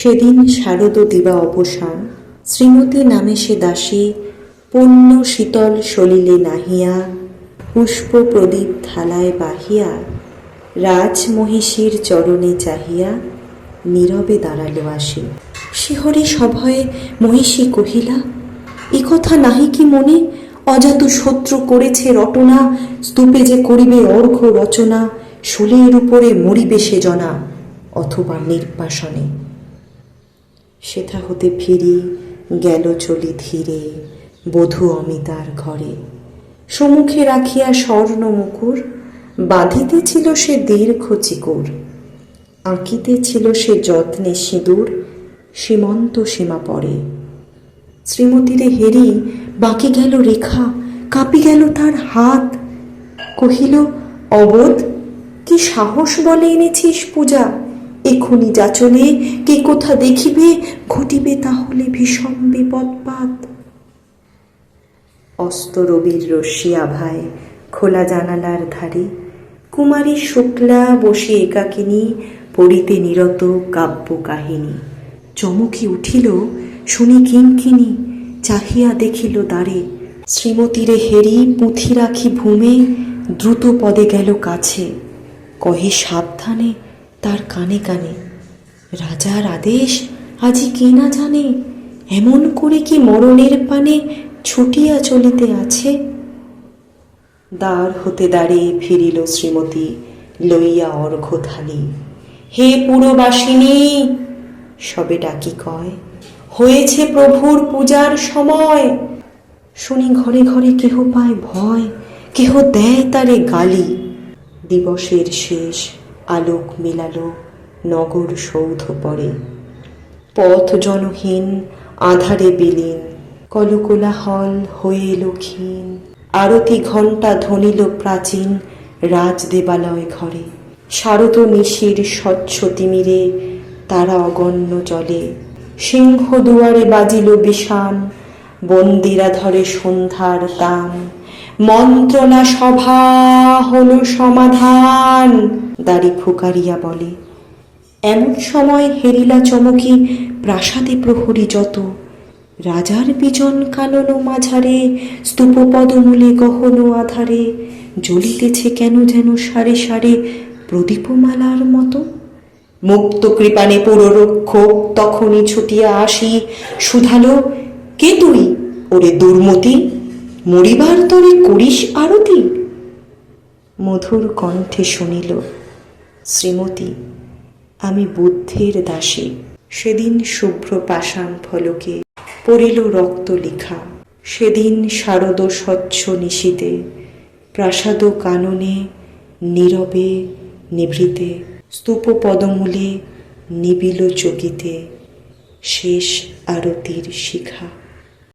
সেদিন শারদ দিবা অবসান, শ্রীমতী নামে সে দাসী, পূর্ণ শীতল সলিলে নাহিয়া, পুষ্প প্রদীপ থালায় বাহিয়া, রাজমহিষীর চরণে চাহিয়া নীরবে দাঁড়ালো আসি। শিহরে সভয়ে মহিষী কহিলা, এ কথা নাহি কি মনে? অজাত শত্রু করেছে রটনা, স্তূপে যে করিবে অর্ঘ্য রচনা, শূলের উপরে মরিবে সে জনা, অথবা নির্বাসনে। সেথা হতে ফিরি গেল চলি ধীরে, বধূ অমিতার ঘরে। সম্মুখে রাখিয়া স্বর্ণ মুকুর, বাঁধিতেছিল সে দীর্ঘ চিকুর, আঁকিতেছিল সে যত্নে সিঁদুর, সীমন্ত সীমা পরে। শ্রীমতীরে হেরি বাঁকি গেল রেখা, কাঁপি গেল তার হাত। কহিল, অবোধ, কি সাহস বলে এনেছিস পূজা? এখুনি যা চলে, কে কোথা দেখিবে, ঘটিবে তাহলে ভীষণ বিপদপাত। অস্ত রবির রশ্মি আভায় খোলা জানালার ধারে কুমারী শুক্লা বসে একাকিনী পড়িতে নিরত কাব্য কাহিনী। চমকি উঠিল শুনি কিঙ্কিণী, চাহিয়া দেখিল দ্বারে। শ্রীমতীরে হেরি পুঁথি রাখি ভূমে, দ্রুত পদে গেল কাছে। কহে সাবধানে তার কানে কানে, রাজার আদেশ আজি কে না জানে, এমন করে কি মরণের পানে ছুটিয়া চলিতে আছে। দ্বার হতে দ্বারে ফিরিল শ্রীমতী, লইয়া অর্ঘ্য থালি। হে পুরবাসিনী, সবে ডাকি কয়, হয়েছে প্রভুর পূজার সময়। শুনি ঘরে ঘরে কেহ পায় ভয়, কেহ দেয় তারে গালি। দিবসের শেষ আলোক মিলালো নগর সৌধ পরে, পথ জনহীন আধারে বিলীন, কলকোলাহল হয়ে এলো ক্ষীণ। আরতি ঘণ্টা ধ্বনিল প্রাচীন রাজ দেবালয় ঘরে। শারদ নিশির স্বচ্ছ তিমিরে তারা অগণ্য জলে। সিংহ দুয়ারে বাজিল বিষান, বন্দিরা ধরে সন্ধ্যার তান। মন্ত্রণা সভা হলো সমাধান, দাড়ি ফুকারিয়া বলে। এমন সময় হেরিলা চমকি প্রাসাদে প্রহরী যত। রাজার বিজন কানন মাঝারে, স্তূপ পদমূলে গহন আধারে, জ্বলিতেছে কেন যেন সারে সারে প্রদীপমালার মতো। মুক্ত কৃপানে পুররক্ষক তখনই ছুটিয়া আসি, শুধালো, কে তুই ওরে দুর্মতি? মরিবার তরে করিস আরতি? মধুর কণ্ঠে শুনিল, শ্রীমতী, আমি বুদ্ধির দাসী। সেদিন শুভ্র পাষাণ ফলকে পড়িল রক্ত লিখা। সেদিন শারদ স্বচ্ছ নিশীতে প্রাসাদ কাননে নীরবে নিভৃতে, স্তূপ পদমূলে নিবিল চকিতে শেষ আরতির শিখা।